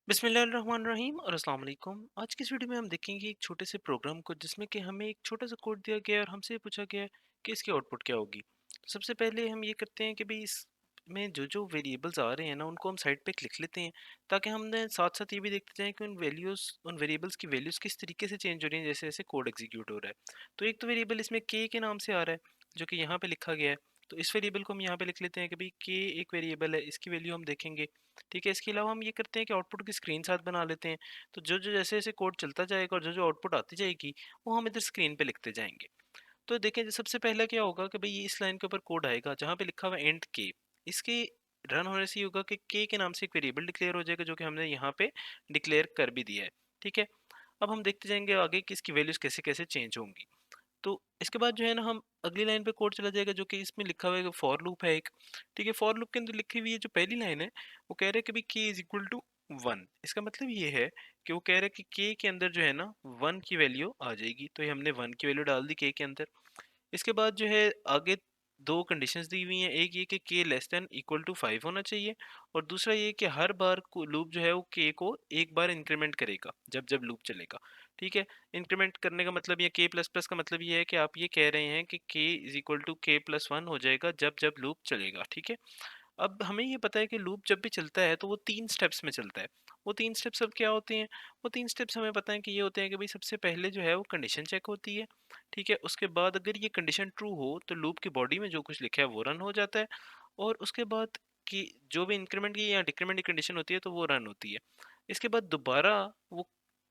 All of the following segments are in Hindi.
बिस्मिल्लाहिर्रहमानिर्रहीम और अस्सलाम वालेकुम। आज की इस वीडियो में हम देखेंगे एक छोटे से प्रोग्राम को जिसमें कि हमें एक छोटा सा कोड दिया गया है और हमसे ये पूछा गया है कि इसकी आउटपुट क्या होगी। तो सबसे पहले हम ये करते हैं कि भाई इसमें जो जो वेरिएबल्स आ रहे हैं ना उनको हम साइड पे लिख लेते हैं, ताकि हमने साथ साथ ये भी देखते जाएं कि उन वेरिएबल्स की वैल्यूज़ किस तरीके से चेंज हो रही हैं जैसे जैसे कोड एग्जीक्यूट हो रहा है। तो एक तो वेरिएबल इसमें के नाम से आ रहा है जो कि यहाँ पे लिखा गया है। तो इस वेरिएबल को हम यहाँ पे लिख लेते हैं कि भाई के एक वेरिएबल है, इसकी वैल्यू हम देखेंगे। ठीक है, इसके अलावा हम ये करते हैं कि आउटपुट की स्क्रीन साथ बना लेते हैं। तो जो जो जैसे जैसे कोड चलता जाएगा और जो जो आउटपुट आती जाएगी वो हम इधर स्क्रीन पे लिखते जाएंगे। तो देखें सबसे पहला क्या होगा कि भाई ये इस लाइन के ऊपर कोड आएगा जहाँ पे लिखा हुआ है एंड के। इसके रन होने से ये होगा कि के नाम से एक वेरिएबल डिक्लेयर हो जाएगा जो कि हमने यहाँ पे डिक्लेयर कर भी दिया है। ठीक है, अब हम देखते जाएंगे आगे कि इसकी वैल्यूज कैसे कैसे चेंज होंगी। तो इसके बाद जो है ना हम अगली लाइन पे कोड चला जाएगा जो कि इसमें लिखा हुआ है फॉर लूप है एक। ठीक है, फॉर लूप के अंदर लिखी हुई है जो पहली लाइन है वो कह रहा है कि भाई के इज इक्वल टू 1। इसका मतलब ये है कि वो कह रहा है कि के अंदर जो है ना 1 की वैल्यू आ जाएगी। तो ये हमने 1 की वैल्यू डाल दी के अंदर। इसके बाद जो है आगे दो कंडीशंस दी हुई हैं, एक ये कि के लेस देन इक्वल टू 5 होना चाहिए और दूसरा ये कि हर बार को लूप जो है वो के को एक बार इंक्रीमेंट करेगा जब जब लूप चलेगा। ठीक है, इंक्रीमेंट करने का मतलब ये के प्लस प्लस का मतलब ये है कि आप ये कह रहे हैं कि के इज इक्वल टू के प्लस 1 हो जाएगा जब जब लूप चलेगा। ठीक है, अब हमें ये पता है कि लूप जब भी चलता है तो वो 3 स्टेप्स में चलता है। वो 3 स्टेप्स अब क्या होते हैं? वो 3 स्टेप्स हमें पता है कि ये होते हैं कि भाई सबसे पहले जो है वो कंडीशन चेक होती है। ठीक है, उसके बाद अगर ये कंडीशन ट्रू हो तो लूप की बॉडी में जो कुछ लिखा है वो रन हो जाता है और उसके बाद की जो भी इंक्रीमेंट की या डिक्रीमेंट की कंडीशन होती है तो वो रन होती है। इसके बाद दोबारा वो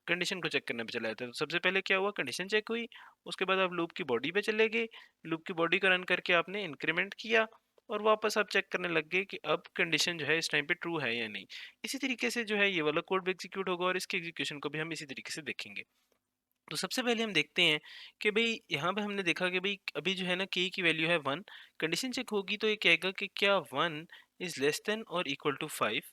कंडीशन को चेक करने पे चला जाता है। तो सबसे पहले क्या हुआ, कंडीशन चेक हुई, उसके बाद आप लूप की बॉडी पे चले गए, लूप की बॉडी को रन करके आपने इंक्रीमेंट किया और वापस आप चेक करने लग गए कि अब कंडीशन जो है इस टाइम पे ट्रू है या नहीं। इसी तरीके से जो है ये वाला कोड भी एग्जीक्यूट होगा और इसके एग्जीक्यूशन को भी हम इसी तरीके से देखेंगे। तो सबसे पहले हम देखते हैं कि भाई यहाँ पे हमने देखा कि भाई अभी जो है ना के की वैल्यू है 1। कंडीशन चेक होगी तो ये कहेगा कि क्या 1 इज लेस देन और इक्वल टू 5।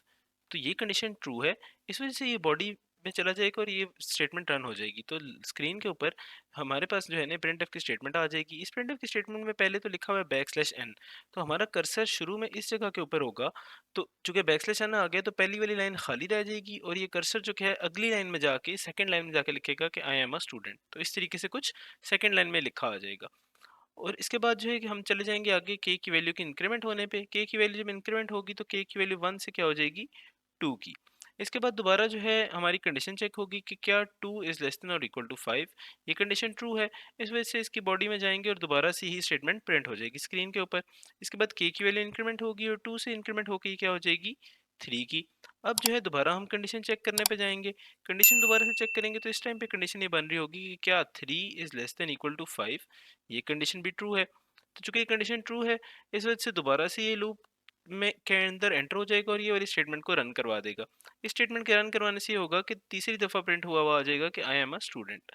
तो ये कंडीशन ट्रू है, इस वजह से ये बॉडी में चला जाएगा और ये स्टेटमेंट रन हो जाएगी। तो स्क्रीन के ऊपर हमारे पास जो है ना प्रिंटफ की स्टेटमेंट आ जाएगी। इस प्रिंटफ की स्टेटमेंट में पहले तो लिखा हुआ है बैकस्लैश n। तो हमारा कर्सर शुरू में इस जगह के ऊपर होगा। तो चूंकि बैकस्लैश n आ गया तो पहली वाली लाइन खाली रह जाएगी और ये कर्सर जो कि है अगली लाइन में जाके सेकंड लाइन में जाके लिखेगा कि आई एम अ स्टूडेंट। तो इस तरीके से कुछ सेकंड लाइन में लिखा आ जाएगा। और इसके बाद जो है कि हम चले जाएंगे आगे के की वैल्यू की इंक्रीमेंट होने पे। के की वैल्यू जब इंक्रीमेंट होगी तो के की वैल्यू 1 से क्या हो जाएगी, 2 की। इसके बाद दोबारा जो है हमारी कंडीशन चेक होगी कि क्या 2 इज लेस देन और इक्वल टू 5। ये कंडीशन ट्रू है, इस वजह से इसकी बॉडी में जाएंगे और दोबारा से ही स्टेटमेंट प्रिंट हो जाएगी स्क्रीन के ऊपर। इसके बाद के की वैल्यू इंक्रीमेंट होगी और 2 से इंक्रीमेंट होकर ये क्या हो जाएगी, 3 की। अब जो है दोबारा हम कंडीशन चेक करने पे जाएंगे, कंडीशन दोबारा से चेक करेंगे तो इस टाइम पे कंडीशन ये बन रही होगी कि क्या 3 is less than equal to 5। ये कंडीशन भी ट्रू है। तो चूंकि ये कंडीशन ट्रू है इस वजह से दोबारा से ये लूप में के अंदर एंटर हो जाएगा और ये वाली स्टेटमेंट को रन करवा देगा। इस स्टेटमेंट के रन करवाने से ये होगा कि तीसरी दफा प्रिंट हुआ हुआ आ जाएगा कि आई एम अ स्टूडेंट।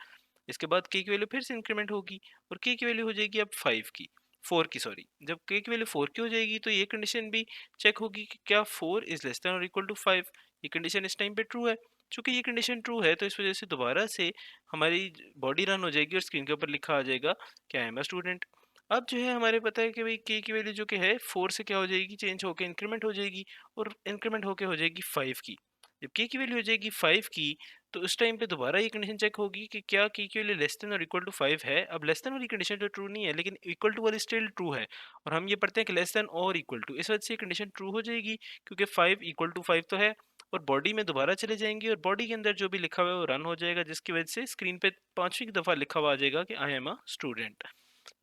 इसके बाद के की वैल्यू फिर से इंक्रीमेंट होगी और के की वैल्यू हो जाएगी अब 5 की, 4 की सॉरी। जब के की वैल्यू 4 की हो जाएगी तो ये कंडीशन भी चेक होगी कि क्या 4 इज लेस देन और इक्वल टू 5। ये कंडीशन इस टाइम पे ट्रू है। चूंकि ये कंडीशन ट्रू है तो इस वजह से दोबारा से हमारी बॉडी रन हो जाएगी और स्क्रीन के ऊपर लिखा आ जाएगा कि आई एम अ स्टूडेंट। अब जो है हमारे पता है कि भाई के की वैल्यू जो कि है 4 से क्या हो जाएगी, चेंज होकर इंक्रीमेंट हो जाएगी और इंक्रीमेंट होकर हो जाएगी 5 की। जब के की वैल्यू हो जाएगी 5 की तो उस टाइम पे दोबारा ये कंडीशन चेक होगी कि क्या के की वैल्यू लेस देन और इक्वल टू 5 है। अब लेस देन वाली कंडीशन तो ट्रू नहीं है लेकिन इक्वल टू वाली स्टिल ट्रू है और हम ये पढ़ते हैं कि लेस देन और इक्वल टू, इस वजह से ये कंडीशन ट्रू हो जाएगी क्योंकि 5 इक्वल टू 5 तो है। और बॉडी में दोबारा चले जाएंगे और बॉडी के अंदर जो भी लिखा हुआ है वो रन हो जाएगा जिसकी वजह से स्क्रीन पे पांचवी दफा लिखा हुआ आ जाएगा कि आई एम अ स्टूडेंट।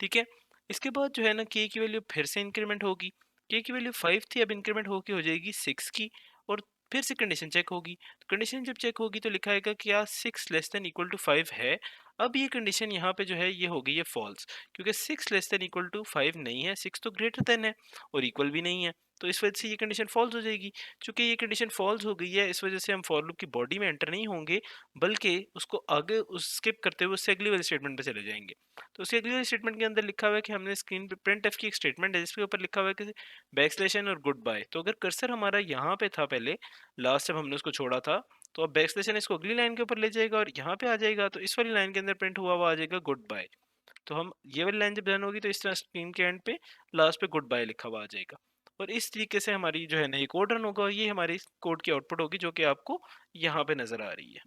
ठीक है, इसके बाद जो है ना के की वैल्यू फिर से इंक्रीमेंट होगी। के की वैल्यू 5 थी, अब इंक्रीमेंट होके हो जाएगी 6 की और फिर से कंडीशन चेक होगी। तो कंडीशन जब चेक होगी तो लिखा आएगा कि क्या 6 लेस देन इक्वल टू 5 है। अब ये कंडीशन यहाँ पे जो है ये हो गई है फॉल्स क्योंकि 6 लेस देन इक्वल टू 5 नहीं है, 6 तो ग्रेटर देन है और इक्वल भी नहीं है। तो इस वजह से ये कंडीशन फॉल्स हो जाएगी। चूंकि ये कंडीशन फॉल्स हो गई है इस वजह से हम फॉर लूप की बॉडी में एंटर नहीं होंगे बल्कि उसको आगे उस स्किप करते हुए उससे अगली वाली स्टेटमेंट पे चले जाएंगे। तो उसके अगली वाली स्टेटमेंट के अंदर लिखा हुआ है कि हमने स्क्रीन पे प्रिंट एफ की एक स्टेटमेंट है जिसके ऊपर लिखा हुआ है कि बैक स्लैश एन और गुड बाय। तो अगर कर्सर हमारा यहाँ पे था पहले, लास्ट जब हमने उसको छोड़ा था, तो अब बैक स्लैश एन इसको अगली लाइन के ऊपर ले जाएगा और यहाँ पे आ जाएगा तो इस वाली लाइन के अंदर प्रिंट हुआ हुआ आ जाएगा गुड बाय। तो हम ये वाली लाइन जब रन होगी तो इस तरह स्क्रीन के एंड पे लास्ट पे गुड बाय लिखा हुआ आ जाएगा। और इस तरीके से हमारी जो है ना ये कोड रन होगा और ये हमारी इस कोड की आउटपुट होगी जो कि आपको यहाँ पे नज़र आ रही है।